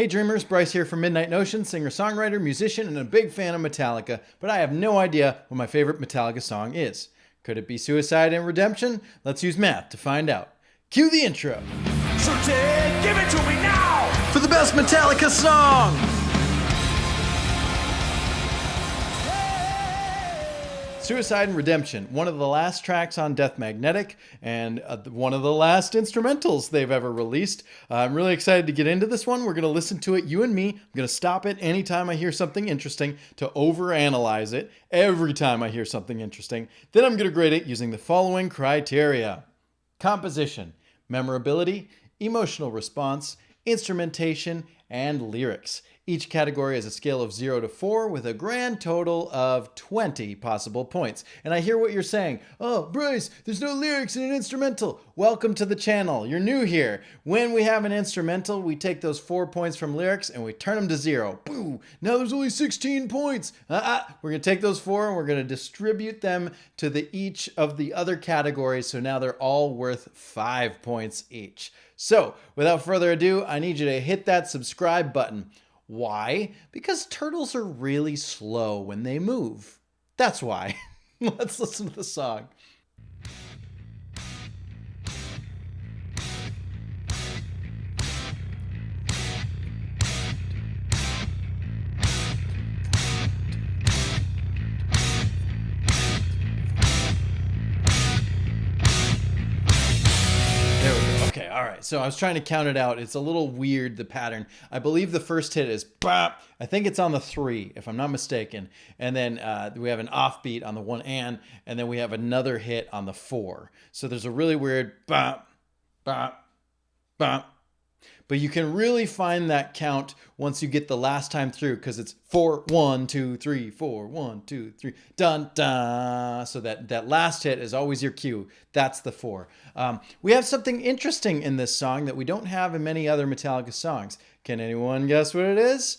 Hey dreamers, Bryce here from Midnight Notion, singer-songwriter, musician, and a big fan of Metallica, but I have no idea what my favorite Metallica song is. Could it be Suicide and Redemption? Let's use math to find out. Cue the intro. So give it to me now! For the best Metallica song! Suicide and Redemption, one of the last tracks on Death Magnetic, and one of the last instrumentals they've ever released. I'm really excited to get into this one. We're going to listen to it, you and me. I'm going to stop it anytime I hear something interesting to overanalyze it every time I hear something interesting. Then I'm going to grade it using the following criteria: composition, memorability, emotional response, instrumentation, and lyrics. Each category has a scale of 0 to 4 with a grand total of 20 possible points. And I hear what you're saying. Oh, Bryce, there's no lyrics in an instrumental. Welcome to the channel. You're new here. When we have an instrumental, we take those 4 points from lyrics and we turn them to 0. Boo! Now there's only 16 points. We're going to take those 4 and we're going to distribute them to each of the other categories. So now they're all worth 5 points each. So without further ado, I need you to hit that subscribe button. Why? Because turtles are really slow when they move. That's why. Let's listen to the song. Okay, all right. So I was trying to count it out. It's a little weird, the pattern. I believe the first hit is bop. I think it's on the 3, if I'm not mistaken. And then we have an offbeat on the 1 and then we have another hit on the 4. So there's a really weird bop, bop, bop. But you can really find that count once you get the last time through, because it's 4, 1, 2, 3, 4, 1, 2, 3, dun, dun. So that last hit is always your cue. That's the 4. We have something interesting in this song that we don't have in many other Metallica songs. Can anyone guess what it is?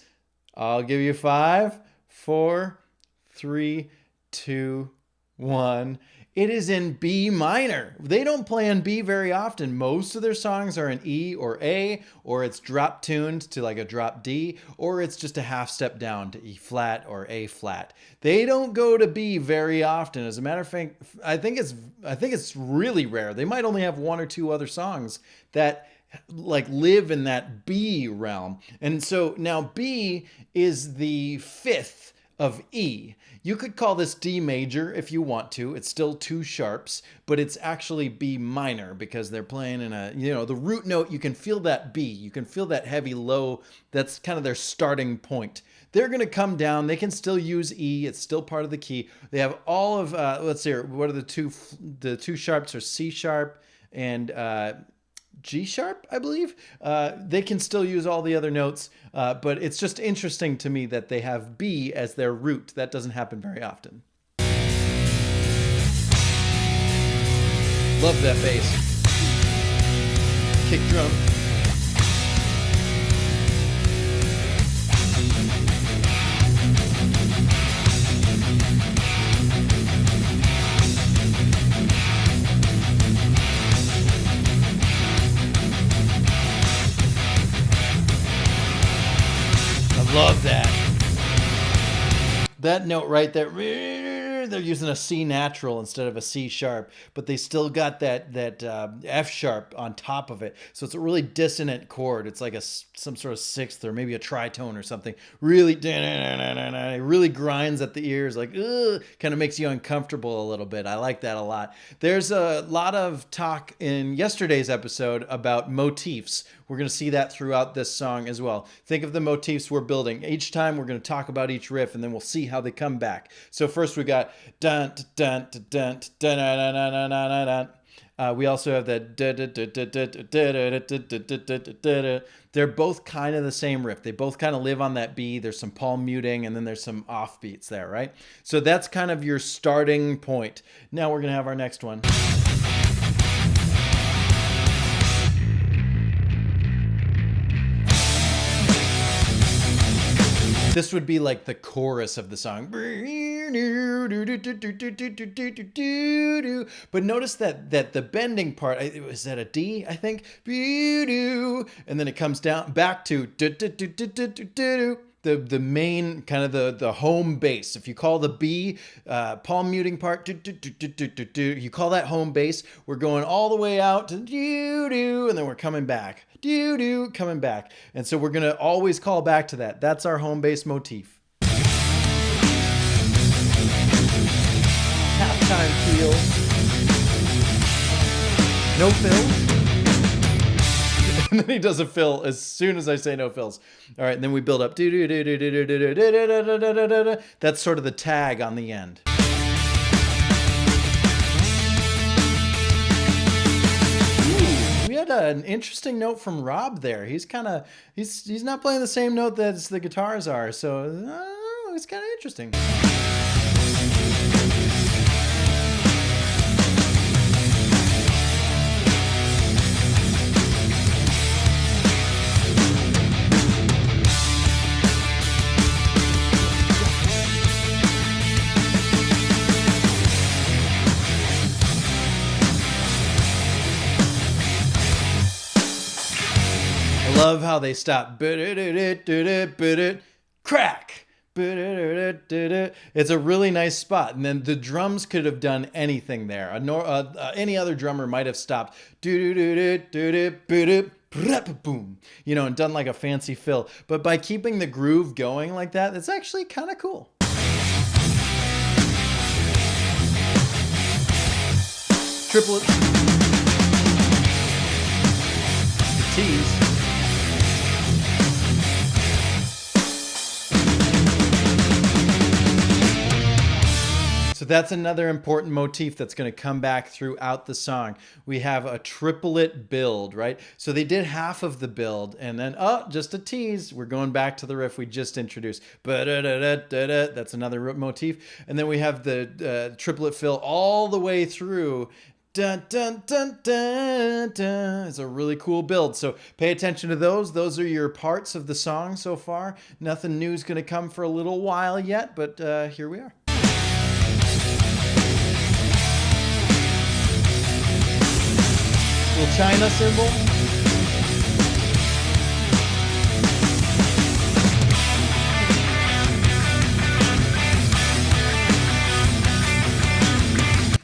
I'll give you 5, 4, 3, 2, 1. It is in B minor. They don't play in B very often. Most of their songs are in E or A, or it's drop tuned to like a drop D, or it's just a half step down to E flat or A flat. They don't go to B very often. As a matter of fact, I think it's really rare. They might only have 1 or 2 other songs that like live in that B realm. And so now B is the 5th of E. You could call this D major if you want to. It's still 2 sharps, but it's actually B minor because they're playing in a, the root note. You can feel that B. You can feel that heavy low. That's kind of their starting point. They're going to come down. They can still use E. It's still part of the key. They have all of, let's see, what are the two sharps are C sharp and G sharp, I believe. They can still use all the other notes, but it's just interesting to me that they have B as their root. That doesn't happen very often. Love that bass. Kick drum. Love that. That note right there. They're using a C natural instead of a C sharp, but they still got that F sharp on top of it. So it's a really dissonant chord. It's like some sort of 6th or maybe a tritone or something. Really, it really grinds at the ears, like kind of makes you uncomfortable a little bit. I like that a lot. There's a lot of talk in yesterday's episode about motifs. We're going to see that throughout this song as well. Think of the motifs we're building. Each time we're going to talk about each riff and then we'll see how they come back. So first we got dun dun dun dun dun dun dun dun dun. We also have that. They're both kind of the same riff. They both kind of live on that B. There's some palm muting and then there's some offbeats there, right? So that's kind of your starting point. Now we're going to have our next one. This would be like the chorus of the song. But notice that the bending part, is that a D, I think? And then it comes down back to the main kind of the home bass. If you call the B palm muting part, you call that home bass. We're going all the way out to and then we're coming back, coming back, and so we're gonna always call back to that. That's our home bass motif. Halftime feel. No fills. And then he does a fill as soon as I say no fills. All right, and then we build up. That's sort of the tag on the end. Ooh, we had an interesting note from Rob there. He's not playing the same note as the guitars are, so I don't know, it's kind of interesting. Love how they stop. Crack. It's a really nice spot. And then the drums could have done anything there. Any other drummer might have stopped. Boom, and done like a fancy fill. But by keeping the groove going like that, it's actually kind of cool. Triplet. The T's. So that's another important motif that's going to come back throughout the song. We have a triplet build, right? So they did half of the build and then, just a tease. We're going back to the riff we just introduced. That's another motif. And then we have the triplet fill all the way through. Dun, dun, dun, dun, dun. It's a really cool build. So pay attention to those. Those are your parts of the song so far. Nothing new is going to come for a little while yet, but here we are. Little China cymbal.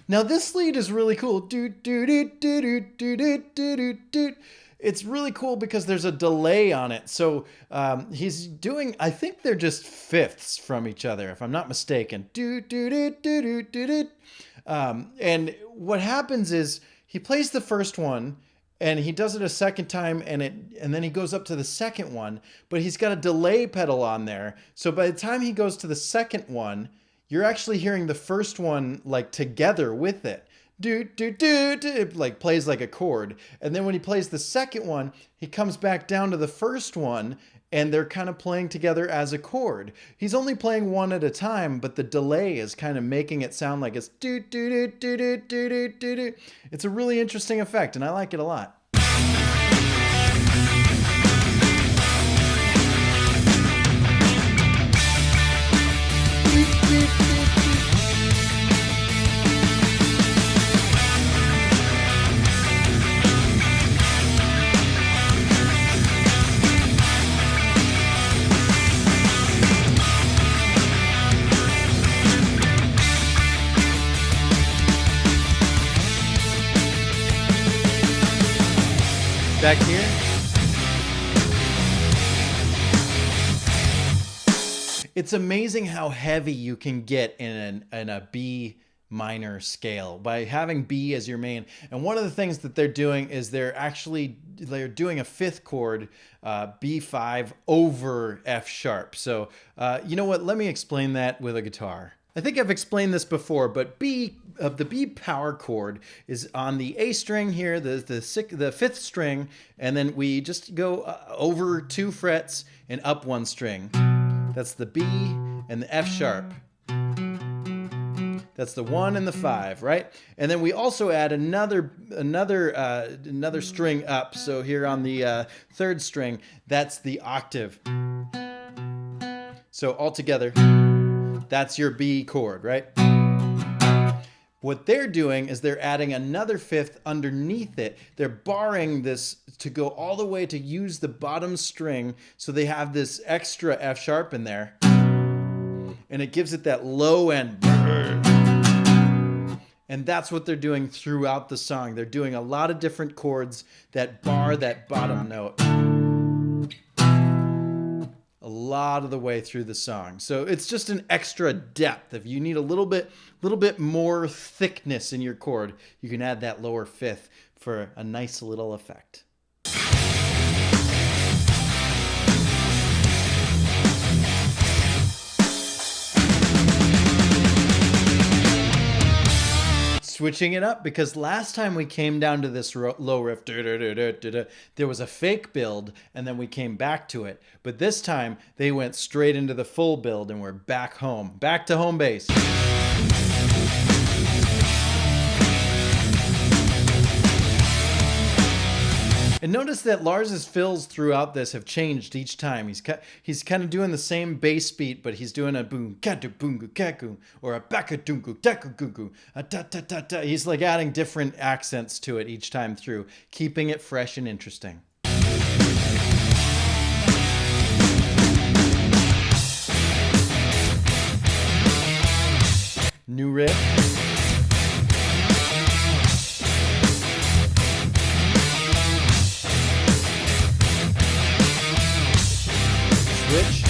Now this lead is really cool. It's really cool because there's a delay on it. So he's doing, I think they're just fifths from each other, if I'm not mistaken. And what happens is he plays the first one and he does it a second time and then he goes up to the second one, but he's got a delay pedal on there. So by the time he goes to the second one, you're actually hearing the first one like together with it. It like plays like a chord. And then when he plays the second one, he comes back down to the first one and they're kind of playing together as a chord. He's only playing one at a time, but the delay is kind of making it sound like it's It's a really interesting effect and I like it a lot. Back here. It's amazing how heavy you can get in a B minor scale by having B as your main. And one of the things that they're doing is they're doing a fifth chord, B5 over F sharp. So you know what? Let me explain that with a guitar. I think I've explained this before, but the B power chord is on the A string here, the fifth string, and then we just go over 2 frets and up 1 string. That's the B and the F sharp. That's the 1 and the 5, right? And then we also add another string up. So here on the 3rd string, that's the octave. So all together. That's your B chord, right? What they're doing is they're adding another fifth underneath it. They're barring this to go all the way to use the bottom string, so they have this extra F sharp in there. And it gives it that low end. And that's what they're doing throughout the song. They're doing a lot of different chords that bar that bottom note a lot of the way through the song. So it's just an extra depth. If you need a little bit more thickness in your chord, you can add that lower fifth for a nice little effect. Switching it up, because last time we came down to this low riff, there was a fake build, and then we came back to it. But this time, they went straight into the full build, and we're back home. Back to home base. And notice that Lars's fills throughout this have changed each time. He's kind of doing the same bass beat, but he's doing a boom kadu boongu kaku or a bakadungu takugugu a ta ta ta ta. He's like adding different accents to it each time through, keeping it fresh and interesting. New riff. Switch.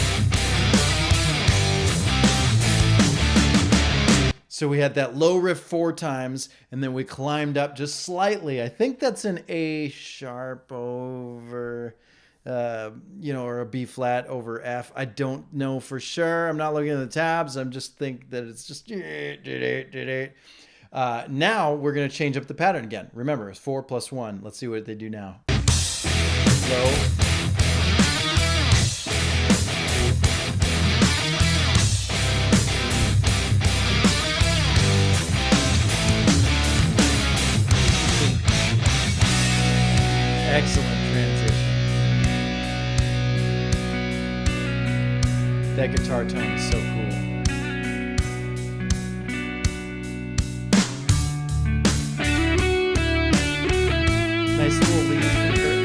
So we had that low riff 4 times, and then we climbed up just slightly. I think that's an A sharp over, or a B flat over F. I don't know for sure. I'm not looking at the tabs. I'm just think that it's just. Now we're going to change up the pattern again. Remember, it's 4 + 1. Let's see what they do now. Low. Excellent transition. That guitar tone is so cool. Nice little lead from Kurt.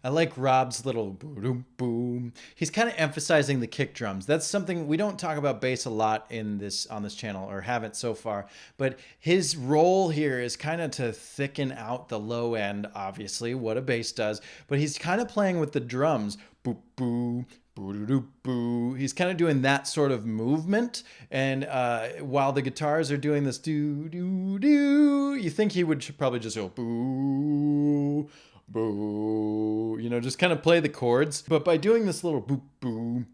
I like Rob's little boom boom. He's kind of emphasizing the kick drums. That's something we don't talk about bass a lot on this channel, or haven't so far. But his role here is kind of to thicken out the low end, obviously, what a bass does. But he's kind of playing with the drums. Boop boo. Boo. He's kind of doing that sort of movement, and while the guitars are doing this do do do, you think he would probably just go boo. Boo, just kind of play the chords. But by doing this little boop, boom,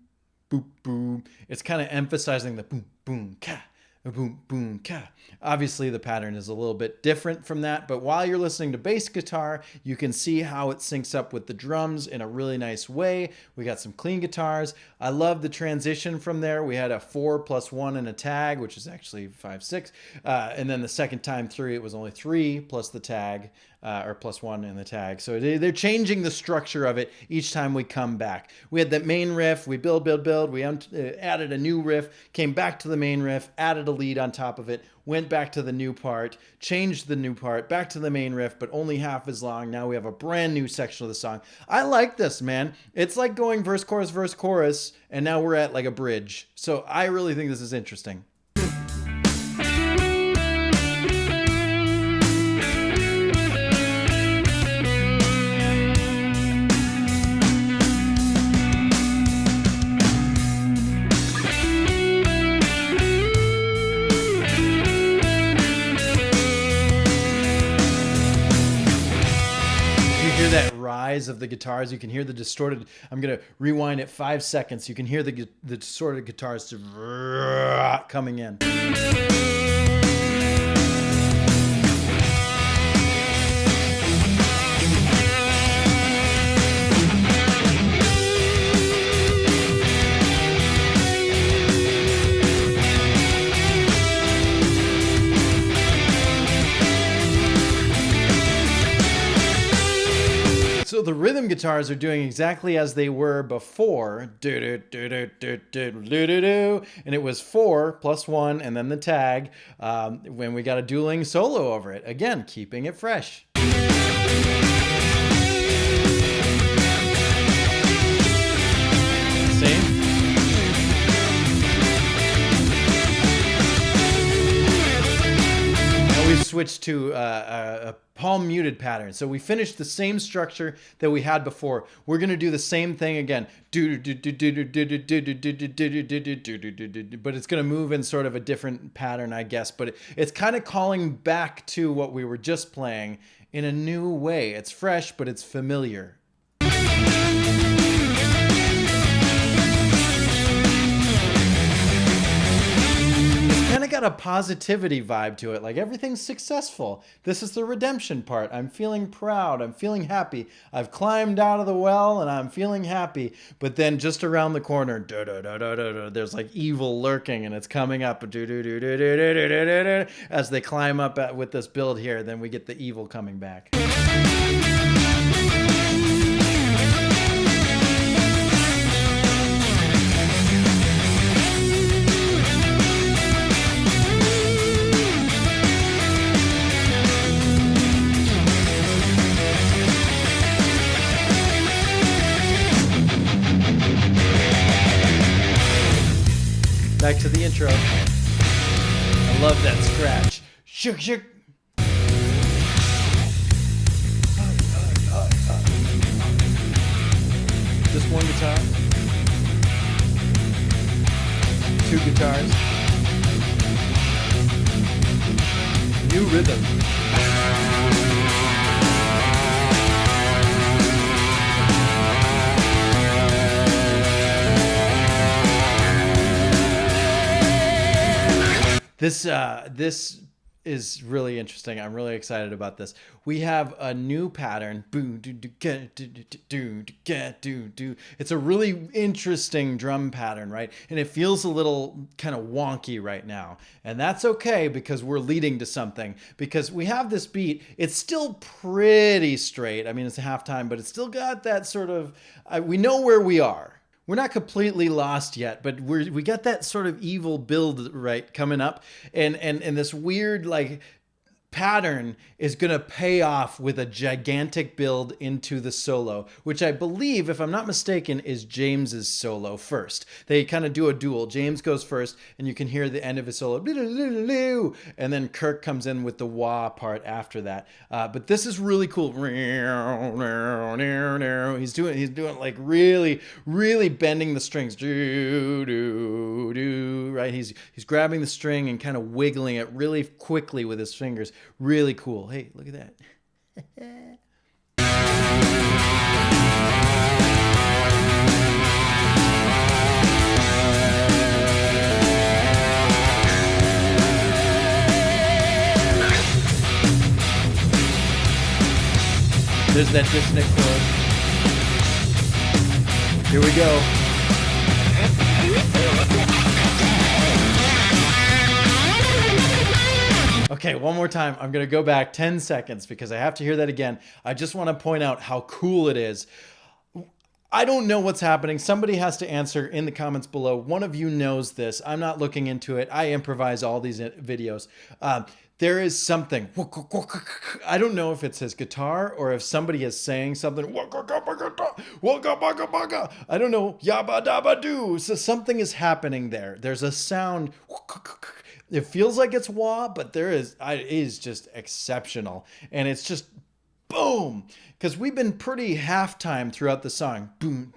boop, boom, it's kind of emphasizing the boom, boom, ka, boom, boom, ka. Obviously, the pattern is a little bit different from that, but while you're listening to bass guitar, you can see how it syncs up with the drums in a really nice way. We got some clean guitars. I love the transition from there. We had a 4 + 1 and a tag, which is actually 5, 6. And then the second time through, it was only 3 plus the tag. Or +1 in the tag. So they're changing the structure of it each time we come back. We had that main riff, we build. We added a new riff, came back to the main riff, added a lead on top of it, went back to the new part, changed the new part, back to the main riff, but only half as long. Now we have a brand new section of the song. I like this, man. It's like going verse, chorus, and now we're at like a bridge. So I really think this is interesting. That rise of the guitars, you can hear the distorted. I'm gonna rewind it 5 seconds. You can hear the distorted guitars coming in. So the rhythm guitars are doing exactly as they were before. And it was 4 plus 1 and then the tag when we got a dueling solo over it. Again, keeping it fresh. Same. We've switched to a palm muted pattern. So we finished the same structure that we had before. We're going to do the same thing again. But it's going to move in sort of a different pattern, I guess. But it's kind of calling back to what we were just playing in a new way. It's fresh, but it's familiar. Kind of got a positivity vibe to it, like everything's successful. This is the redemption part. I'm feeling proud. I'm feeling happy. I've climbed out of the well and I'm feeling happy. But then just around the corner, there's like evil lurking and it's coming up as they climb up with this build here. Then we get the evil coming back. Back to the intro. I love that scratch. Shook, shook. Just one guitar. 2 guitars. New rhythm. This is really interesting. I'm really excited about this. We have a new pattern. It's a really interesting drum pattern, right? And it feels a little kind of wonky right now. And that's okay because we're leading to something. Because we have this beat. It's still pretty straight. I mean, it's a halftime, but it's still got that sort of... we know where we are. We're not completely lost yet, but we got that sort of evil build right coming up, and this weird like pattern is going to pay off with a gigantic build into the solo, which I believe, if I'm not mistaken, is James's solo first. They kind of do a duel. James goes first, and you can hear the end of his solo, and then Kirk comes in with the wah part after that. But this is really cool. He's doing like really, really bending the strings. Right? He's grabbing the string and kind of wiggling it really quickly with his fingers. Really cool. Hey, look at that. There's that dissonant chord. Here we go. Okay, one more time. I'm going to go back 10 seconds because I have to hear that again. I just want to point out how cool it is. I don't know what's happening. Somebody has to answer in the comments below. One of you knows this. I'm not looking into it. I improvise all these videos. There is something. I don't know if it's his guitar or if somebody is saying something. I don't know. Yabba dabba doo. So something is happening there. There's a sound. It feels like it's wah, but it is just exceptional. And it's just boom. Because we've been pretty halftime throughout the song. Boom,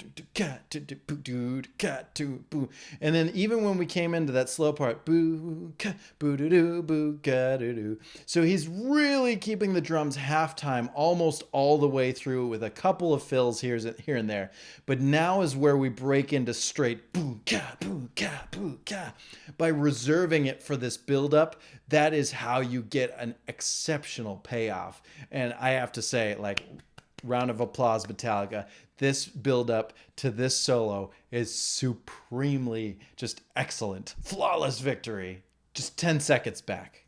and then even when we came into that slow part, boo, boo, doo, doo, boo, ga, doo, doo. So he's really keeping the drums halftime almost all the way through with a couple of fills here and there. But now is where we break into straight boo, ga, boo, ga, boo, ga. By reserving it for this build-up, that is how you get an exceptional payoff. And I have to say, like, round of applause, Metallica. This build up to this solo is supremely just excellent. Flawless victory. Just 10 seconds back.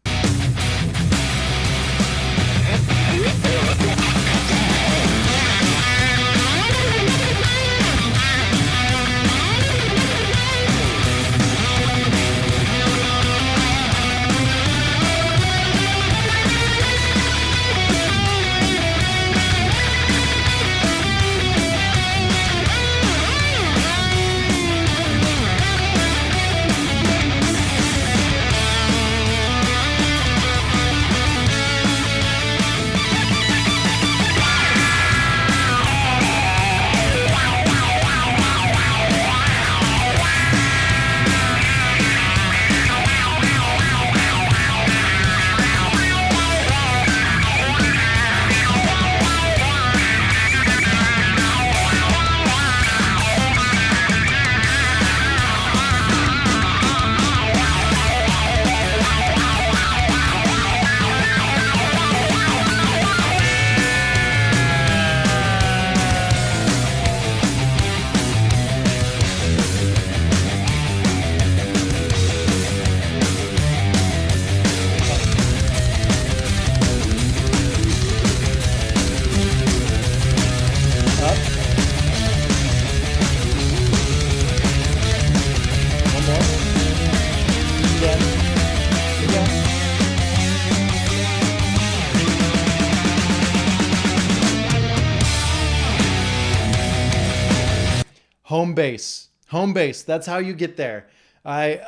Home base. Home base. That's how you get there. I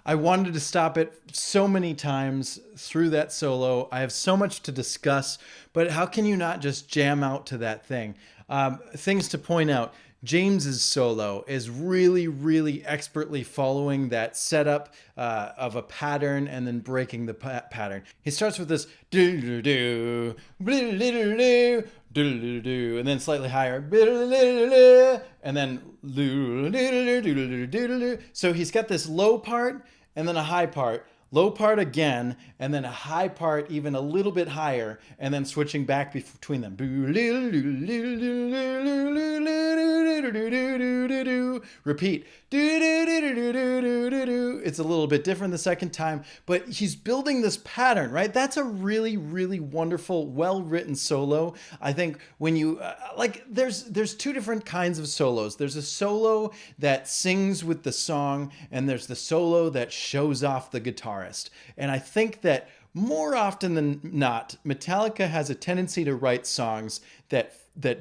wanted to stop it so many times through that solo. I have so much to discuss, but how can you not just jam out to that thing? Things to point out. James's solo is really, really expertly following that setup of a pattern and then breaking the pattern. He starts with this do-do-do, do-do-do, do-do-do, and then slightly higher, and then so he's got this low part and then a high part. Low part again, and then a high part even a little bit higher, and then switching back between them. Repeat. It's a little bit different the second time, but he's building this pattern, right? That's a really, really wonderful, well-written solo. I think when you, there's two different kinds of solos. There's a solo that sings with the song, and there's the solo that shows off the guitarist. And I think that more often than not, Metallica has a tendency to write songs that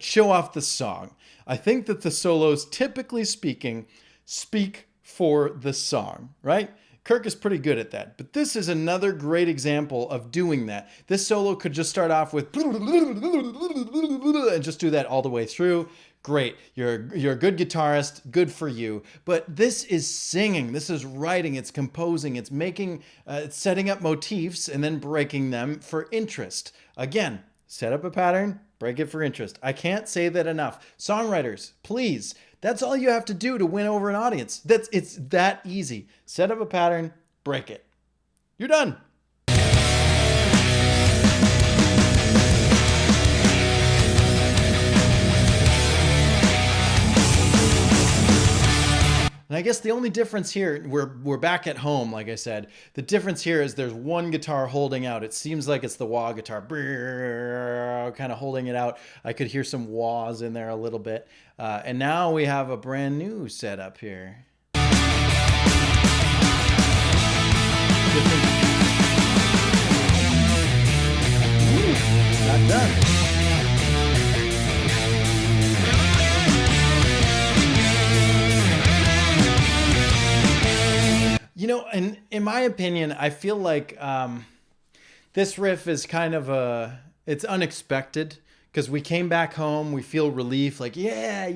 show off the song. I think that the solos, typically speaking, speak for the song, right? Kirk is pretty good at that, but this is another great example of doing that. This solo could just start off with and just do that all the way through. Great, you're a good guitarist, good for you. But this is singing, this is writing, it's composing, it's making, it's setting up motifs and then breaking them for interest. Again, set up a pattern, break it for interest. I can't say that enough. Songwriters, please, that's all you have to do to win over an audience. It's that easy. Set up a pattern, break it. You're done. And I guess the only difference here, we're back at home, like I said. The difference here is there's one guitar holding out. It seems like it's the wah guitar, kind of holding it out. I could hear some wahs in there a little bit. And now we have a brand new setup here. Not done. You know, and in my opinion, I feel like this riff is kind of it's unexpected because we came back home, we feel relief, like, yeah.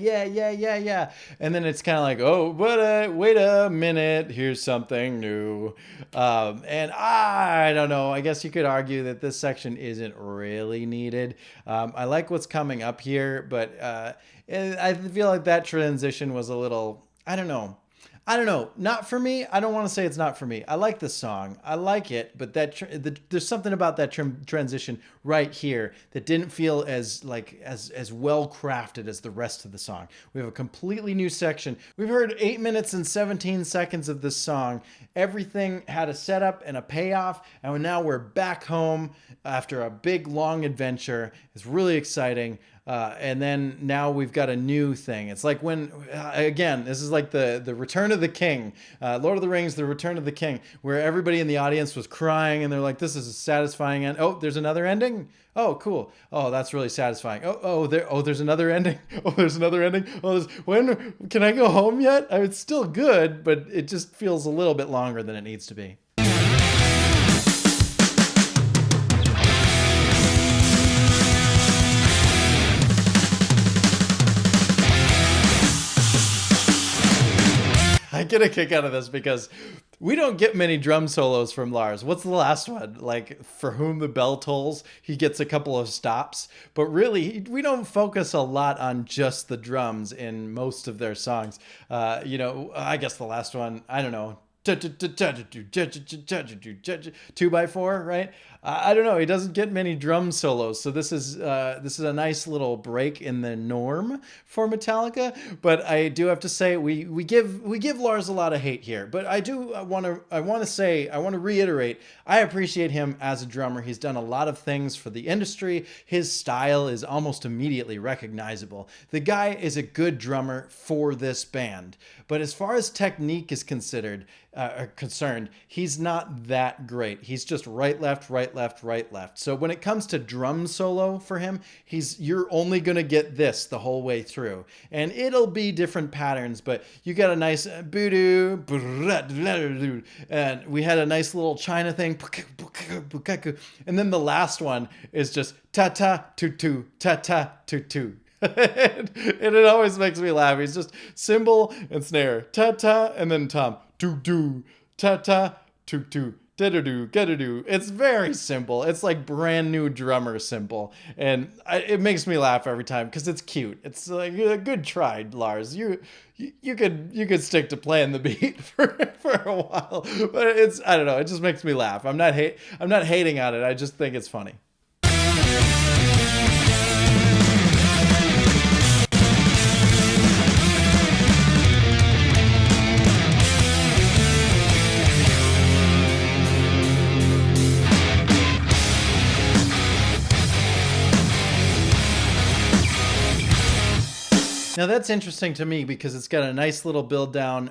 And then it's kind of like, oh, but wait a minute, here's something new. And I don't know, I guess you could argue that this section isn't really needed. I like what's coming up here, but I feel like that transition was a little, I don't know. Not for me. I don't want to say it's not for me. I like the song. I like it, but there's something about that transition right here that didn't feel as well crafted as the rest of the song. We have a completely new section. We've heard 8 minutes and 17 seconds of this song. Everything had a setup and a payoff, and now we're back home after a big long adventure. It's really exciting. And then now we've got a new thing. It's like when, again, this is like the Return of the King, Lord of the Rings, the Return of the King, where everybody in the audience was crying and they're like, this is a satisfying end. Oh, there's another ending? Oh, cool. Oh, that's really satisfying. There's another ending. Oh, there's another ending. When can I go home yet? It's still good, but it just feels a little bit longer than it needs to be. I get a kick out of this because we don't get many drum solos from Lars. What's the last one? Like, For Whom the Bell Tolls, he gets a couple of stops. But really, we don't focus a lot on just the drums in most of their songs. I guess the last one, I don't know. 2x4, right? I don't know. He doesn't get many drum solos, so this is a nice little break in the norm for Metallica. But I do have to say we give Lars a lot of hate here. But I want to reiterate, I appreciate him as a drummer. He's done a lot of things for the industry. His style is almost immediately recognizable. The guy is a good drummer for this band. But as far as technique is concerned, he's not that great. He's just right, left, left, right, left. So when it comes to drum solo for him, you're only going to get this the whole way through. And it'll be different patterns, but you got a nice boo-doo, and we had a nice little China thing. And then the last one is just ta-ta, tu-tu, ta-ta, tu-tu. And it always makes me laugh. He's just cymbal and snare, ta-ta, and then tom, tu-tu, ta-ta, tu-tu, da-da-do, ga-da-do. It's very simple. It's like brand new drummer simple. And it makes me laugh every time because it's cute. It's like a good try, Lars. You could stick to playing the beat for a while. But I don't know, it just makes me laugh. I'm not hating on it. I just think it's funny. Now that's interesting to me because it's got a nice little build down,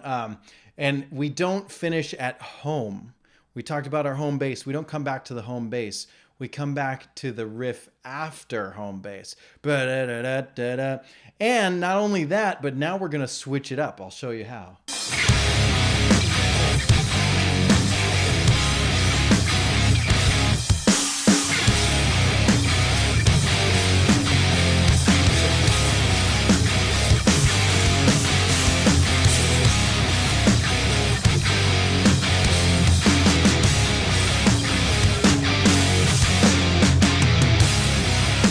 and we don't finish at home. We talked about our home bass. We don't come back to the home bass. We come back to the riff after home bass. And not only that, but now we're going to switch it up. I'll show you how.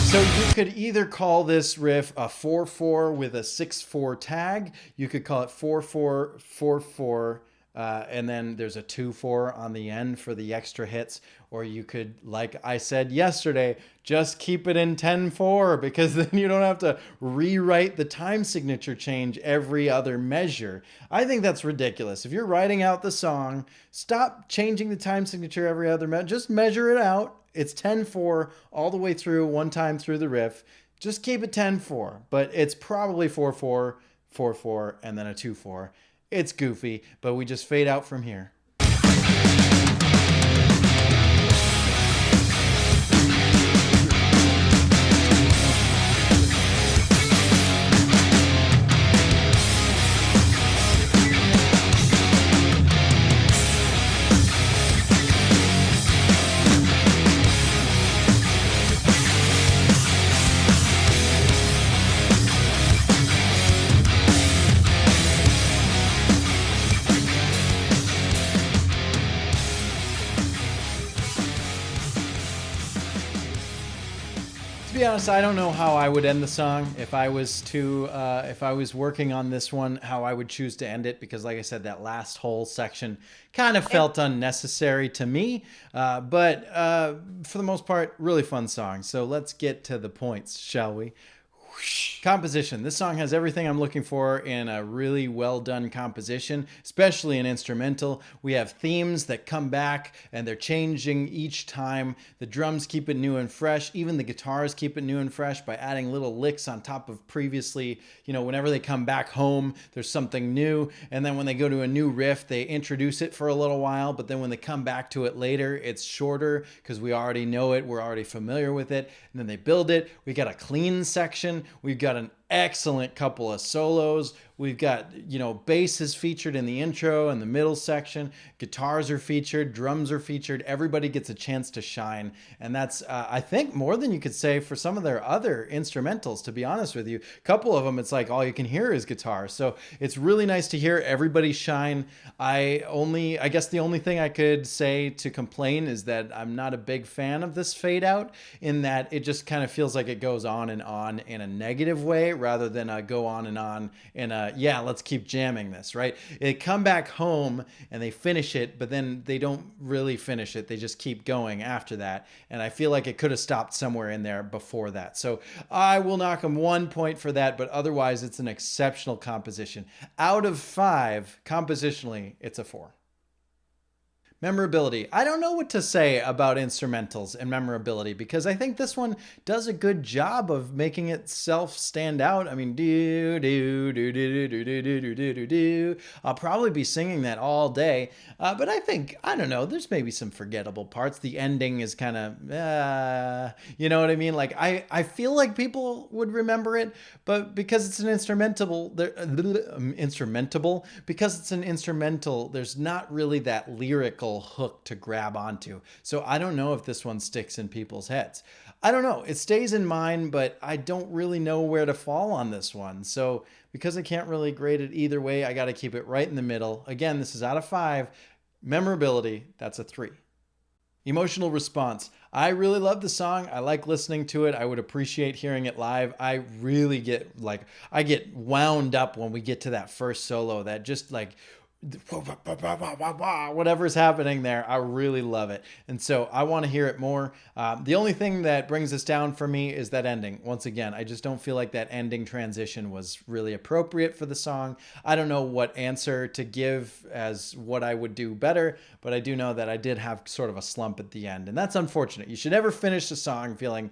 So you could either call this riff a 4/4 with a 6/4 tag. You could call it 4/4 4/4, and then there's a 2/4 on the end for the extra hits. Or you could, like I said yesterday, just keep it in 10/4 because then you don't have to rewrite the time signature change every other measure. I think that's ridiculous. If you're writing out the song, stop changing the time signature every other measure. Just measure it out. It's 10/4 all the way through, one time through the riff. Just keep it 10/4, but it's probably 4/4, 4/4, and then a 2/4. It's goofy, but we just fade out from here. To be honest, I don't know how I would end the song if I was working on this one, how I would choose to end it, because like I said, that last whole section kind of felt unnecessary to me, but for the most part, really fun song. So let's get to the points, shall we? Composition. This song has everything I'm looking for in a really well done composition, especially an instrumental. We have themes that come back and they're changing each time. The drums keep it new and fresh. Even the guitars keep it new and fresh by adding little licks on top of previously, whenever they come back home, there's something new. And then when they go to a new riff, they introduce it for a little while, but then when they come back to it later, it's shorter because we already know it. We're already familiar with it. And then they build it. We got a clean section. We've got an excellent couple of solos. We've got, bass is featured in the intro and the middle section. Guitars are featured. Drums are featured. Everybody gets a chance to shine. And that's, I think, more than you could say for some of their other instrumentals, to be honest with you. A couple of them, it's like all you can hear is guitar. So it's really nice to hear everybody shine. I guess the only thing I could say to complain is that I'm not a big fan of this fade out, in that it just kind of feels like it goes on in a negative way rather than a go on in a let's keep jamming this, right? They come back home and they finish it, but then they don't really finish it. They just keep going after that. And I feel like it could have stopped somewhere in there before that. So I will knock them 1 point for that, but otherwise it's an exceptional composition. Out of 5, compositionally, it's a 4. Memorability. I don't know what to say about instrumentals and memorability because I think this one does a good job of making itself stand out. I mean, do do do do do do do do do do do. I'll probably be singing that all day, but I don't know. There's maybe some forgettable parts. The ending is kind of, you know what I mean? Like I feel like people would remember it, but because it's an instrumental, because it's an instrumental, there's not really that lyrical hook to grab onto. So I don't know if this one sticks in people's heads. I don't know. It stays in mine, but I don't really know where to fall on this one. So because I can't really grade it either way, I got to keep it right in the middle. Again, this is out of 5. Memorability, that's a 3. Emotional response. I really love the song. I like listening to it. I would appreciate hearing it live. I really I get wound up when we get to that first solo, that just like whatever's happening there. I really love it. And so I want to hear it more. The only thing that brings us down for me is that ending. Once again, I just don't feel like that ending transition was really appropriate for the song. I don't know what answer to give as what I would do better, but I do know that I did have sort of a slump at the end. And that's unfortunate. You should never finish a song feeling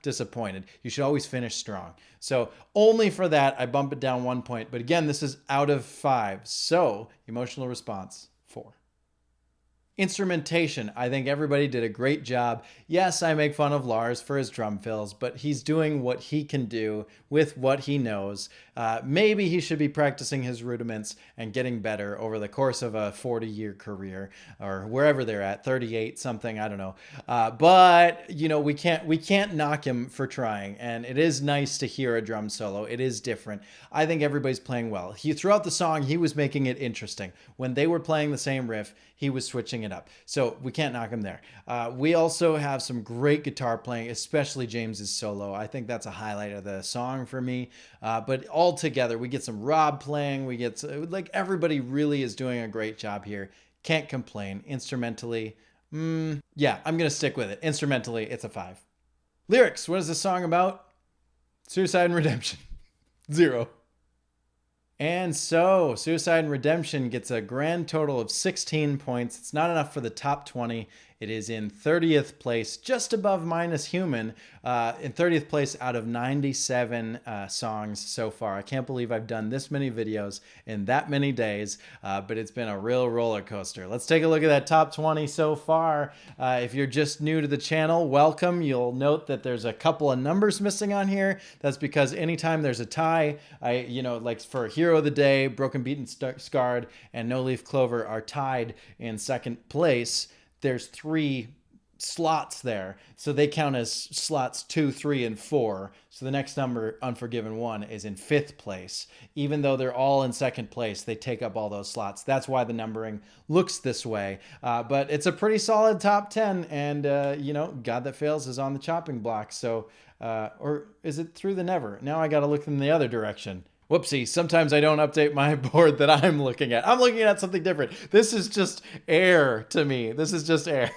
disappointed. You should always finish strong. So only for that, I bump it down 1 point. But again, this is out of 5. So emotional response, 4. Instrumentation. I think everybody did a great job. Yes, I make fun of Lars for his drum fills, but he's doing what he can do with what he knows. Maybe he should be practicing his rudiments and getting better over the course of a 40-year career, or wherever they're at, 38 something, I don't know. But you know, we can't knock him for trying, and it is nice to hear a drum solo. It is different. I think everybody's playing well. Throughout the song, he was making it interesting. When they were playing the same riff, he was switching it up. So we can't knock him there. We also have some great guitar playing, especially James's solo. I think that's a highlight of the song for me. But all together, we get some Rob playing. We get, like, everybody really is doing a great job here. Can't complain. Instrumentally, yeah, I'm going to stick with it. Instrumentally, it's a 5. Lyrics. What is the song about? Suicide and redemption. 0. And so, Suicide and Redemption gets a grand total of 16 points. It's not enough for the top 20. It is in 30th place, just above Minus Human, in 30th place out of 97 songs so far. I can't believe I've done this many videos in that many days, but it's been a real roller coaster. Let's take a look at that top 20 so far. If you're just new to the channel, welcome. You'll note that there's a couple of numbers missing on here. That's because anytime there's a tie, like for Hero of the Day, Broken, Beaten, Scarred, and No Leaf Clover are tied in second place. There's 3 slots there, so they count as slots 2, 3, and 4. So the next number, Unforgiven 1, is in 5th place. Even though they're all in second place, they take up all those slots. That's why the numbering looks this way. But it's a pretty solid top 10, and God That Fails is on the chopping block. So, or is it Through the Never? Now I got to look in the other direction. Whoopsie, sometimes I don't update my board that I'm looking at. I'm looking at something different. This is just air to me. This is just air.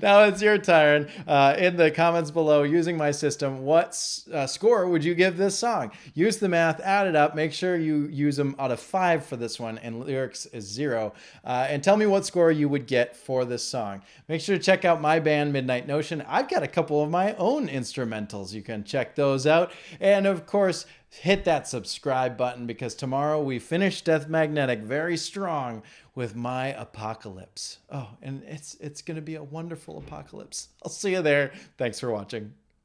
Now it's your turn. In the comments below, using my system, what score would you give this song? Use the math, add it up, make sure you use them out of 5 for this one, and lyrics is 0. And tell me what score you would get for this song. Make sure to check out my band, Midnight Notion. I've got a couple of my own instrumentals. You can check those out. And of course, hit that subscribe button, because tomorrow we finish Death Magnetic very strong with my apocalypse. Oh, and it's going to be a wonderful apocalypse. I'll see you there. Thanks for watching.